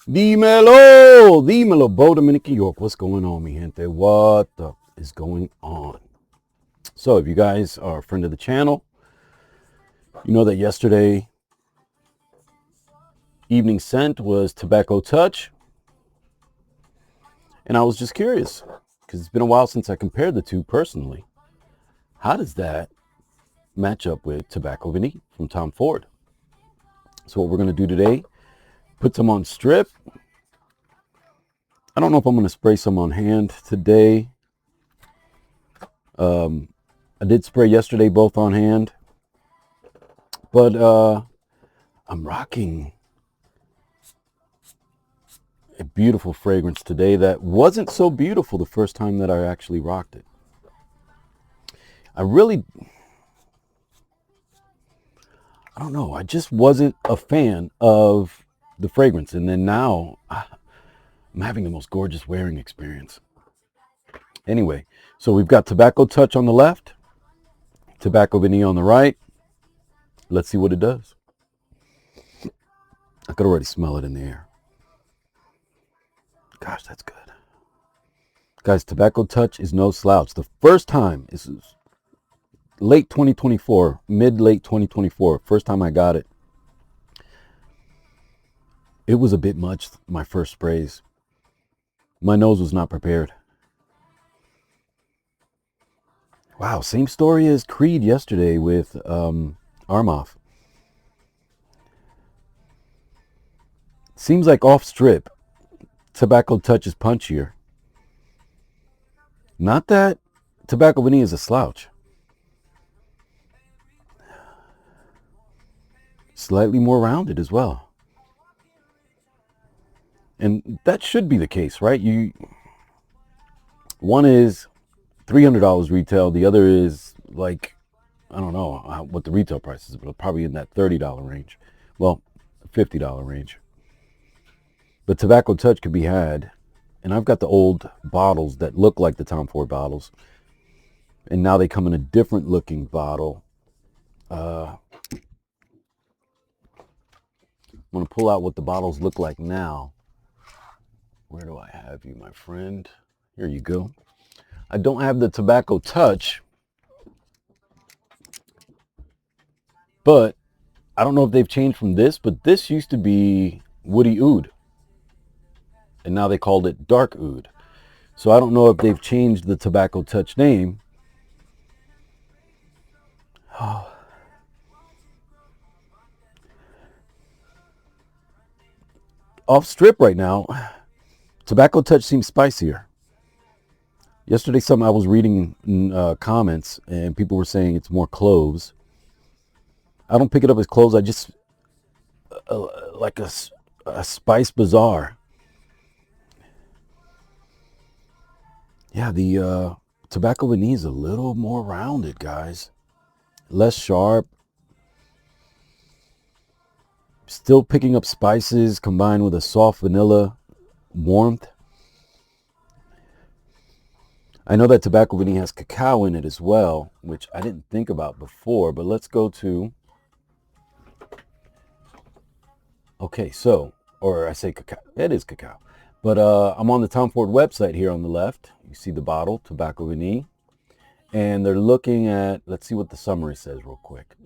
Dímelo, Bo, Dominican, York. What's going on, mi gente? What is going on? So, if you guys are a friend of the channel, you know that yesterday evening scent was Tobacco Touch. And I was just curious, because it's been a while since I compared the two personally. How does that match up with Tobacco Vanille from Tom Ford? So what we're going to do today, put some on strip. I don't know if I'm going to spray some on hand today. I did spray yesterday, both on hand. But I'm rocking a beautiful fragrance today that wasn't so beautiful the first time that I actually rocked it. I don't know. I just wasn't a fan of the fragrance. And then now I'm having the most gorgeous wearing experience. Anyway, so we've got Tobacco Touch on the left, Tobacco Vanille on the right. Let's see what it does. I could already smell it in the air. Gosh, that's good. Guys, Tobacco Touch is no slouch. The first time, this is late 2024, mid-late 2024, first time I got it. It was a bit much, my first sprays. My nose was not prepared. Wow, same story as Creed yesterday with Armoff. Seems like off strip, Tobacco Touch is punchier. Not that Tobacco Vanille is a slouch. Slightly more rounded as well. And that should be the case, right? One is $300 retail. The other is like, I don't know what the retail price is, but probably in that $30 range. Well, $50 range. But Tobacco Touch could be had. And I've got the old bottles that look like the Tom Ford bottles. And now they come in a different looking bottle. I'm going to pull out what the bottles look like now. Where do I have you, my friend? Here you go. I don't have the Tobacco Touch, but I don't know if they've changed from this, but this used to be Woody Oud, and now they called it Dark Oud. So I don't know if they've changed the Tobacco Touch name. Oh. Off strip right now, Tobacco Touch seems spicier. Yesterday, I was reading comments, and people were saying it's more cloves. I don't pick it up as cloves. I just like a spice bazaar. Yeah, the Tobacco Vanille is a little more rounded, guys. Less sharp. Still picking up spices combined with a soft vanilla warmth. I know that Tobacco Vanille has cacao in it as well, which I didn't think about before, but let's go to, okay, so, or I say cacao, it is cacao, but I'm on the Tom Ford website here on the left. You see the bottle, Tobacco Vanille, and they're looking at, let's see what the summary says real quick.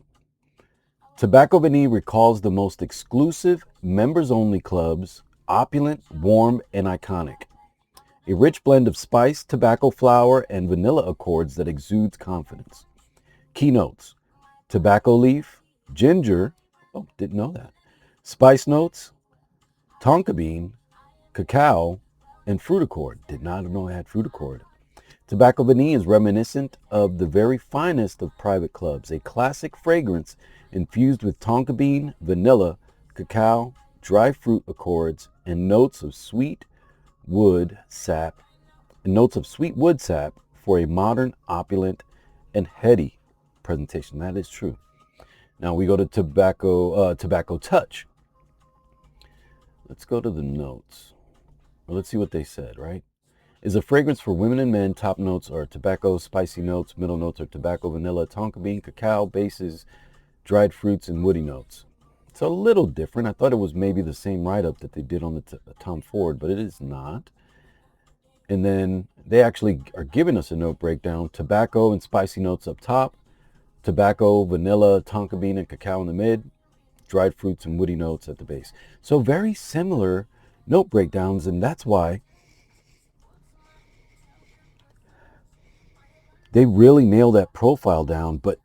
Tobacco Vanille recalls the most exclusive, members-only clubs, opulent, warm, and iconic. A rich blend of spice, tobacco flower, and vanilla accords that exudes confidence. Keynotes: tobacco leaf, ginger, oh, didn't know that, spice notes, tonka bean, cacao, and fruit accord. Did not know it had fruit accord. Tobacco Vanille is reminiscent of the very finest of private clubs, a classic fragrance infused with tonka bean, vanilla, cacao, dry fruit accords, and notes of sweet wood sap for a modern, opulent, and heady presentation. That is true. Now we go to Tobacco Touch. Let's go to the notes. Well, let's see what they said, right? Is a fragrance for women and men. Top notes are tobacco, spicy notes. Middle notes are tobacco, vanilla, tonka bean, cacao, bases, dried fruits, and woody notes. It's a little different. I thought it was maybe the same write-up that they did on the Tom Ford, but it is not. And then they actually are giving us a note breakdown. Tobacco and spicy notes up top. Tobacco, vanilla, tonka bean, and cacao in the mid. Dried fruits and woody notes at the base. So very similar note breakdowns, and that's why they really nail that profile down. But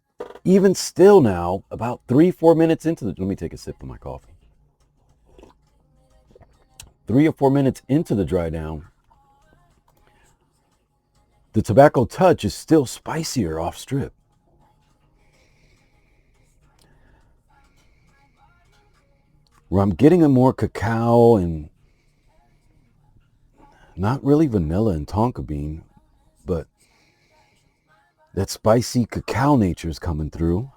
even still now, about 3-4 minutes into the, let me take a sip of my coffee. 3 or 4 minutes into the dry down, the tobacco touch is still spicier off strip. Where I'm getting a more cacao and not really vanilla and tonka bean, but that spicy cacao nature is coming through.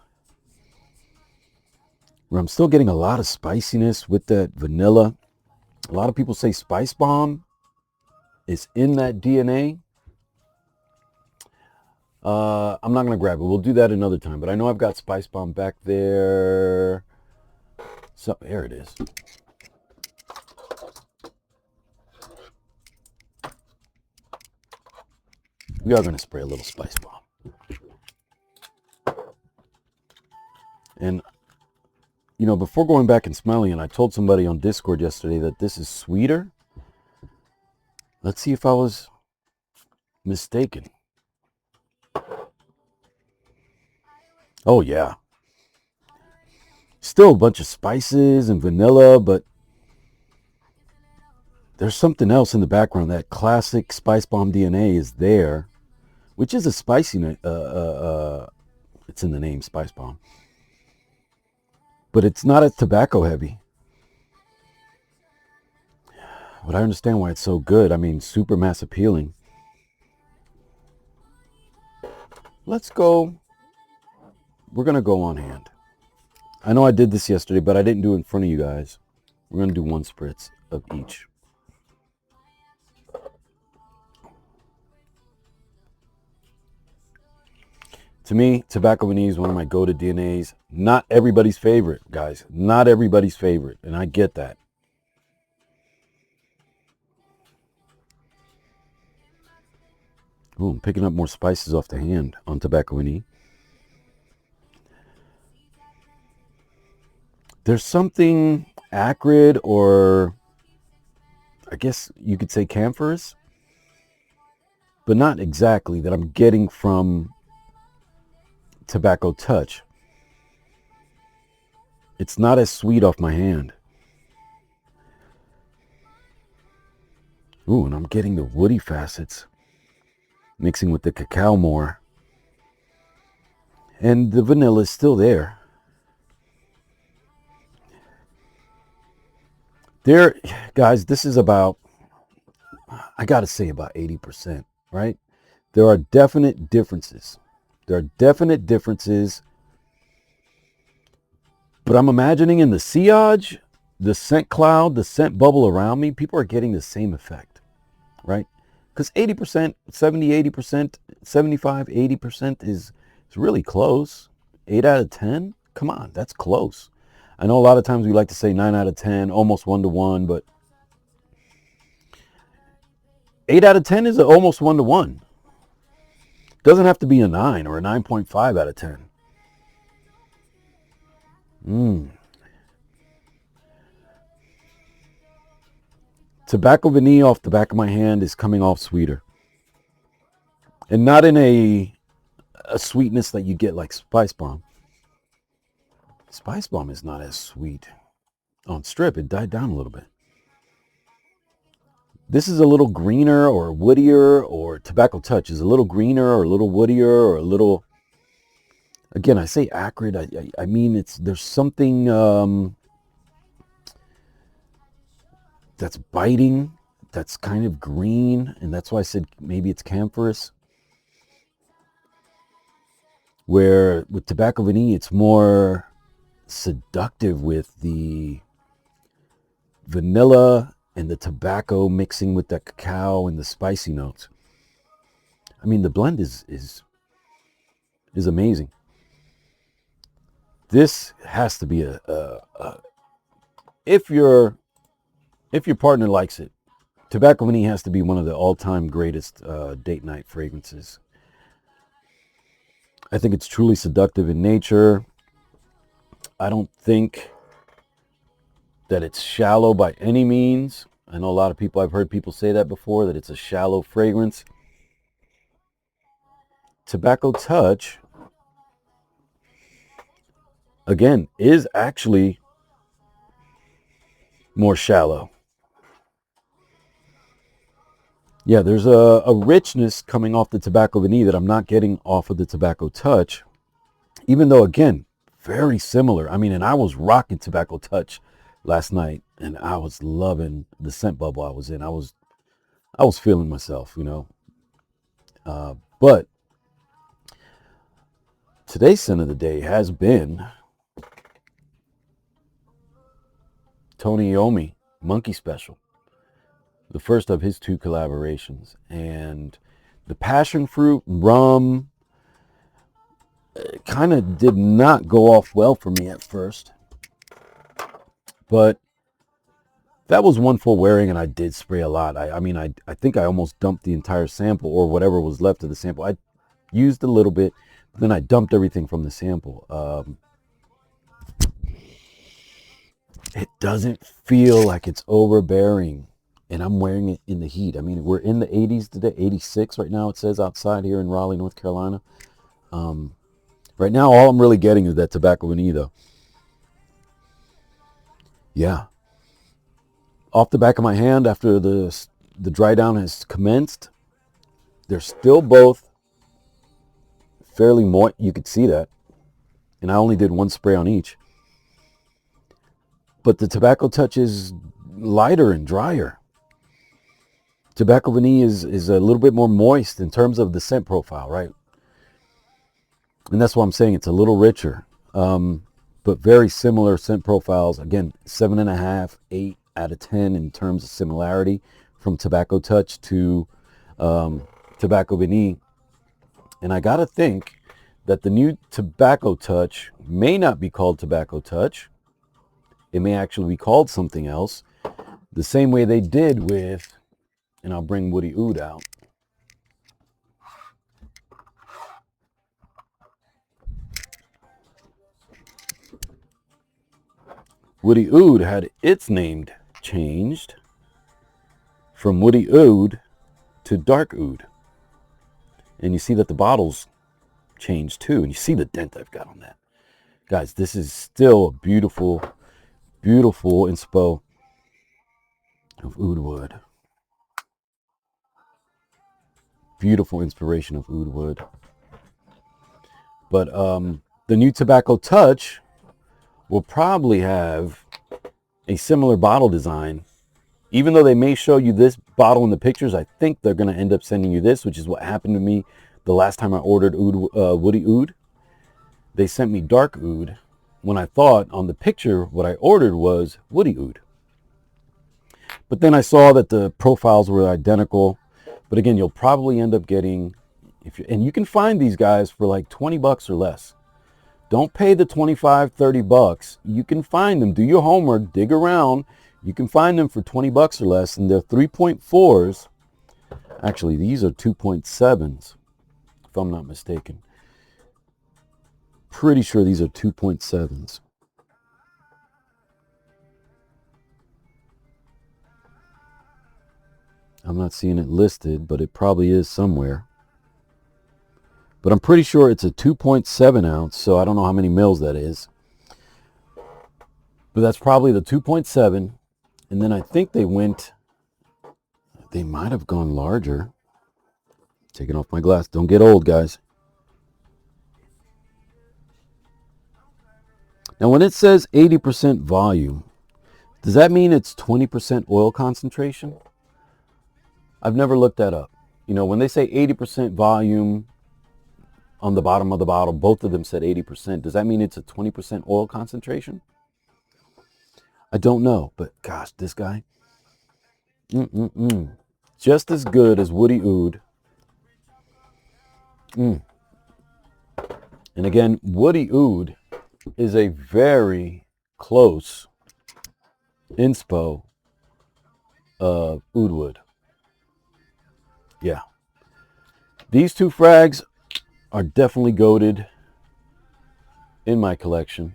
Where I'm still getting a lot of spiciness with that vanilla. A lot of people say Spice Bomb is in that DNA. I'm not going to grab it. We'll do that another time. But I know I've got Spice Bomb back there. So there it is. We are going to spray a little Spice Bomb. And, you know, before going back and smelling, and I told somebody on Discord yesterday that this is sweeter. Let's see if I was mistaken. Oh, yeah. Still a bunch of spices and vanilla, but there's something else in the background. That classic Spice Bomb DNA is there, which is a spicy, it's in the name, Spice Bomb. But it's not as tobacco heavy. But I understand why it's so good. I mean, super mass appealing. Let's go. We're going to go on hand. I know I did this yesterday, but I didn't do it in front of you guys. We're going to do 1 spritz of each. To me, tobacco vanille is one of my go-to DNAs. Not everybody's favorite, guys. Not everybody's favorite, and I get that. Ooh, I'm picking up more spices off the hand on tobacco vanille. There's something acrid, or I guess you could say camphorous, but not exactly, that I'm getting from tobacco touch. It's not as sweet off my hand. Ooh, and I'm getting the woody facets mixing with the cacao more. And the vanilla is still there. There, guys, this is about, I gotta say, about 80%, right? There are definite differences. There are definite differences. But I'm imagining in the sillage, the scent cloud, the scent bubble around me, people are getting the same effect, right? Because 80%, 70, 80%, 75, 80% is really close. 8 out of 10? Come on, that's close. I know a lot of times we like to say 9 out of 10, almost 1-to-1, but 8 out of 10 is almost 1-to-1. Doesn't have to be a 9 or a 9.5 out of 10. Tobacco vanille off the back of my hand is coming off sweeter. And not in a sweetness that you get like Spice Bomb. Spice Bomb is not as sweet. On strip, it died down a little bit. This is a little greener or woodier, or tobacco touch is a little greener or a little woodier or a little, again, I say acrid. I mean, there's something that's biting, that's kind of green, and that's why I said maybe it's camphorous. Where with tobacco vanille, it's more seductive with the vanilla and the tobacco mixing with the cacao and the spicy notes. I mean, the blend is amazing. This has to be if your partner likes it, Tobacco Vanille has to be one of the all-time greatest date night fragrances. I think it's truly seductive in nature. I don't think that it's shallow by any means. I know a lot of people, I've heard people say that before, that it's a shallow fragrance. Tobacco Touch, again, is actually more shallow. Yeah, there's a richness coming off the Tobacco Vanille that I'm not getting off of the Tobacco Touch, even though, again, very similar. I mean, and I was rocking Tobacco Touch last night, and I was loving the scent bubble I was in. I was feeling myself, you know. But today's scent of the day has been Tony Iommi Monkey Special, the first of his 2 collaborations. And the passion fruit rum kind of did not go off well for me at first, but that was one full wearing, and I did spray a lot. I mean, I think I almost dumped the entire sample, or whatever was left of the sample. I used a little bit, but then I dumped everything from the sample. It doesn't feel like it's overbearing, and I'm wearing it in the heat. I mean, we're in the 80s today, 86 right now, it says outside here in Raleigh, North Carolina. Right now, all I'm really getting is that Tobacco Vanille, though. Yeah. Off the back of my hand, after the dry down has commenced, they're still both fairly moist. You could see that. And I only did 1 spray on each. But the Tobacco Touch is lighter and drier. Tobacco Vanille is a little bit more moist in terms of the scent profile, right? And that's why I'm saying it's a little richer. But very similar scent profiles. Again, 7.5, 8 out of 10 in terms of similarity from Tobacco Touch to Tobacco Vanille. And I gotta think that the new Tobacco Touch may not be called Tobacco Touch. It may actually be called something else, the same way they did with, and I'll bring Woody Oud out. Woody Oud had its name changed from Woody Oud to Dark Oud. And you see that the bottles changed too. And you see the dent I've got on that. Guys, this is still a beautiful, beautiful inspo of oud wood. Beautiful inspiration of oud wood. But the new Tobacco Touch will probably have a similar bottle design. Even though they may show you this bottle in the pictures, I think they're going to end up sending you this, which is what happened to me the last time I ordered Woody Oud. They sent me Dark Oud when I thought on the picture what I ordered was Woody Oud. But then I saw that the profiles were identical. But again, you'll probably end up getting, and you can find these guys for like 20 bucks or less. Don't pay the 25, 30 bucks. You can find them. Do your homework, dig around. You can find them for 20 bucks or less, and they're 3.4s. Actually, these are 2.7s, if I'm not mistaken. Pretty sure these are 2.7s. I'm not seeing it listed, but it probably is somewhere. But I'm pretty sure it's a 2.7 ounce, so I don't know how many mils that is. But that's probably the 2.7. And then I think they might have gone larger. Taking off my glass. Don't get old, guys. Now, when it says 80% volume, does that mean it's 20% oil concentration? I've never looked that up. You know, when they say 80% volume on the bottom of the bottle, both of them said 80%. Does that mean it's a 20% oil concentration? I don't know, but gosh, this guy, just as good as Woody Oud. And again, Woody Oud is a very close inspo of oud wood. Yeah. These two frags are definitely goated in my collection.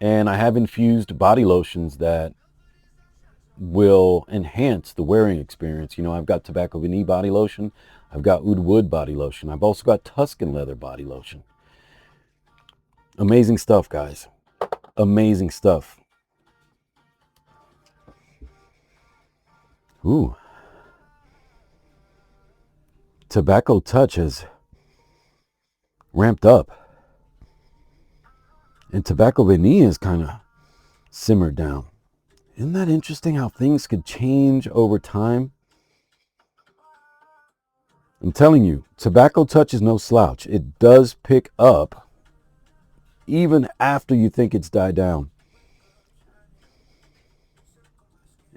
And I have infused body lotions that will enhance the wearing experience. You know, I've got Tobacco Vanille body lotion. I've got oud wood body lotion. I've also got Tuscan leather body lotion. Amazing stuff, guys. Amazing stuff. Ooh. Tobacco Touch has ramped up. And Tobacco Vanille is kind of simmered down. Isn't that interesting how things could change over time? I'm telling you, Tobacco Touch is no slouch. It does pick up even after you think it's died down.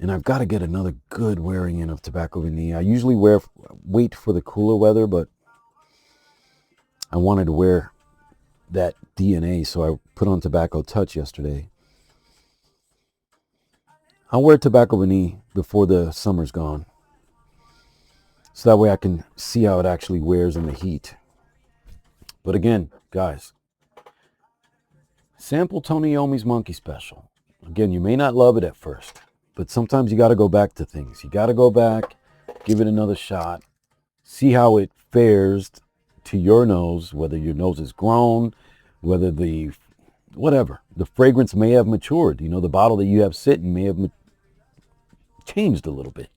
And I've got to get another good wearing in of Tobacco Vanille. I usually wait for the cooler weather, but I wanted to wear that DNA, so I put on Tobacco Touch yesterday. I'll wear Tobacco Vanille before the summer's gone, so that way I can see how it actually wears in the heat. But again, guys, sample Tony Iommi's Monkey Special. Again, you may not love it at first, but sometimes you got to go back to things. You got to go back, give it another shot, see how it fares to your nose, whether your nose is grown, whether the fragrance may have matured. You know, the bottle that you have sitting may have changed a little bit.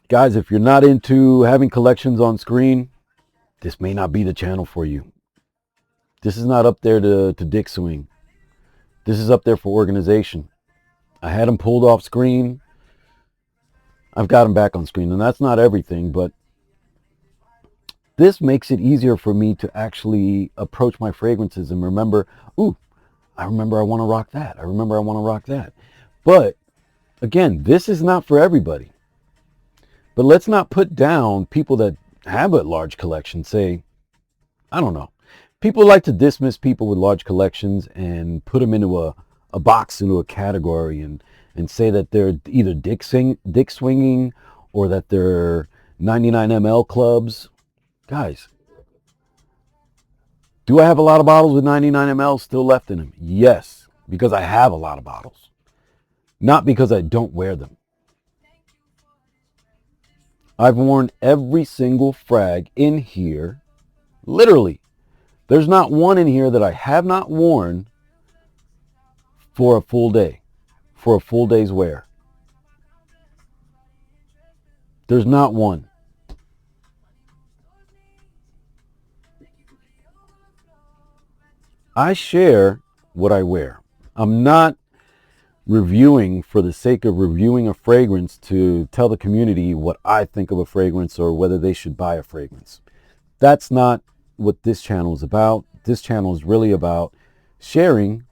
Guys, if you're not into having collections on screen, this may not be the channel for you. This is not up there to dick swing. This is up there for organization. I had them pulled off screen. I've got them back on screen, and that's not everything, but this makes it easier for me to actually approach my fragrances and remember, ooh, I remember I want to rock that. I remember I want to rock that. But again, this is not for everybody. But let's not put down people that have a large collection. Say, I don't know. People like to dismiss people with large collections and put them into a box, into a category, and say that they're either dick swinging or that they're 99 ml clubs. Guys, do I have a lot of bottles with 99 ml still left in them? Yes, because I have a lot of bottles. Not because I don't wear them. I've worn every single frag in here. Literally. There's not one in here that I have not worn for a full day. For a full day's wear. There's not one. I share what I wear. I'm not reviewing for the sake of reviewing a fragrance to tell the community what I think of a fragrance or whether they should buy a fragrance. That's not what this channel is about. This channel is really about sharing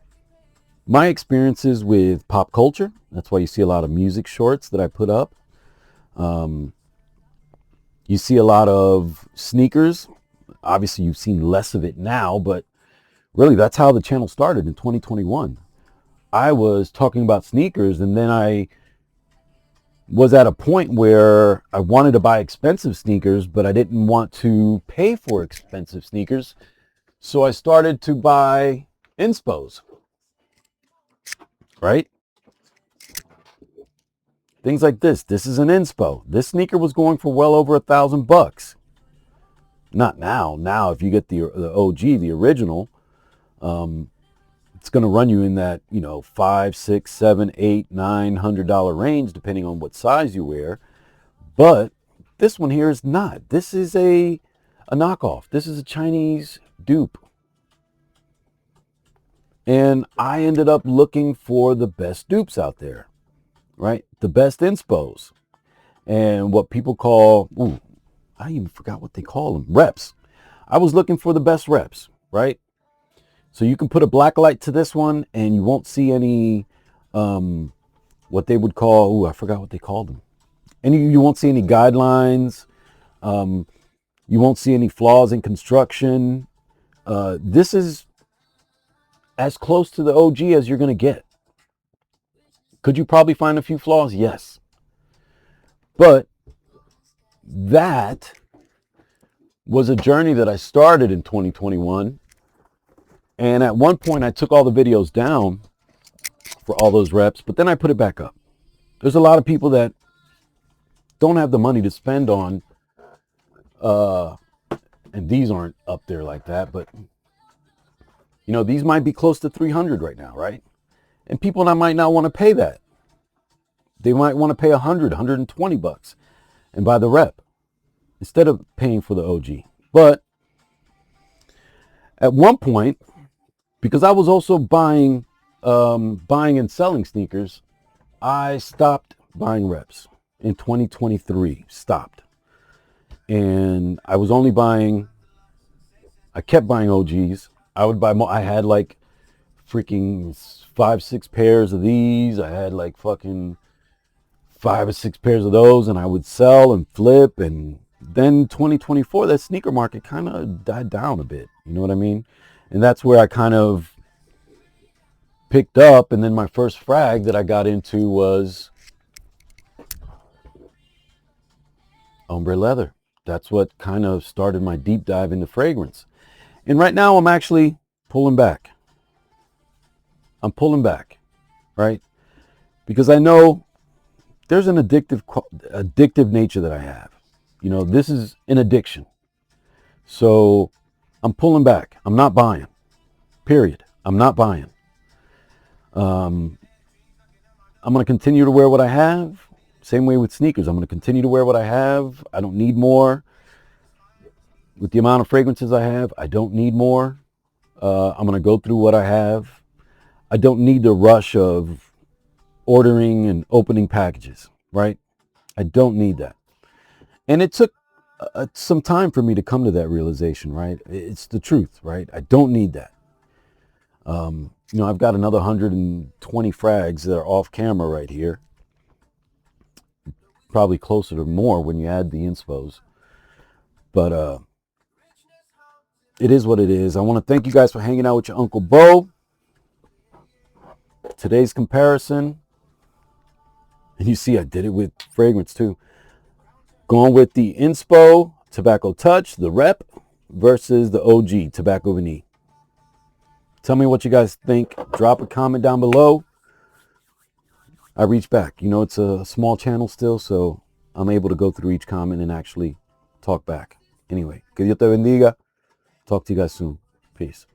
my experiences with pop culture. That's why you see a lot of music shorts that I put up. You see a lot of sneakers. Obviously, you've seen less of it now, but really, that's how the channel started in 2021. I was talking about sneakers, and then I was at a point where I wanted to buy expensive sneakers, but I didn't want to pay for expensive sneakers. So I started to buy inspos, right? Things like this. This is an inspo. This sneaker was going for well over $1,000. Not now. Now, if you get the OG, the original, it's going to run you in that, $5, $6, $7, $8, $900 range, depending on what size you wear. But this one here is not. This is a knockoff. This is a Chinese dupe. And I ended up looking for the best dupes out there, right? The best inspos. And what people call, I even forgot what they call them, reps. I was looking for the best reps, right? So you can put a black light to this one and you won't see any, what they would call, I forgot what they called them. And you won't see any guidelines. You won't see any flaws in construction. This is as close to the OG as you're going to get. Could you probably find a few flaws? Yes. But that was a journey that I started in 2021. And at one point I took all the videos down for all those reps, but then I put it back up. There's a lot of people that don't have the money to spend on, and these aren't up there like that, but you know, these might be close to 300 right now, right? And people that might not want to pay that. They might want to pay 100, 120 bucks and buy the rep instead of paying for the OG. But at one point, because I was also buying and selling sneakers, I stopped buying reps in 2023. Stopped. And I was only buying, I kept buying OGs. I would buy more. I had like freaking 5-6 pairs of these. I had like fucking 5 or 6 pairs of those, and I would sell and flip. And then 2024, that sneaker market kind of died down a bit. You know what I mean? And that's where I kind of picked up. And then my first frag that I got into was ombre leather. That's what kind of started my deep dive into fragrance. And right now I'm actually pulling back. I'm pulling back, right? Because I know there's an addictive nature that I have. You know, this is an addiction. So I'm pulling back. I'm not buying. Period. I'm not buying. I'm going to continue to wear what I have. Same way with sneakers. I'm going to continue to wear what I have. I don't need more. With the amount of fragrances I have, I don't need more. I'm going to go through what I have. I don't need the rush of ordering and opening packages, right? I don't need that. And it took some time for me to come to that realization, right? It's the truth, right? I don't need that. You know, I've got another 120 frags that are off camera right here. Probably closer to more when you add the inspos. But it is what it is. I want to thank you guys for hanging out with your Uncle Bo. Today's comparison, and you see I did it with fragrance too. Going with the Inspo Tobacco Touch, the Rep, versus the OG Tobacco Vanille. Tell me what you guys think. Drop a comment down below. I reach back. You know, it's a small channel still, so I'm able to go through each comment and actually talk back. Anyway, que Dios te bendiga. Talk to you guys soon. Peace.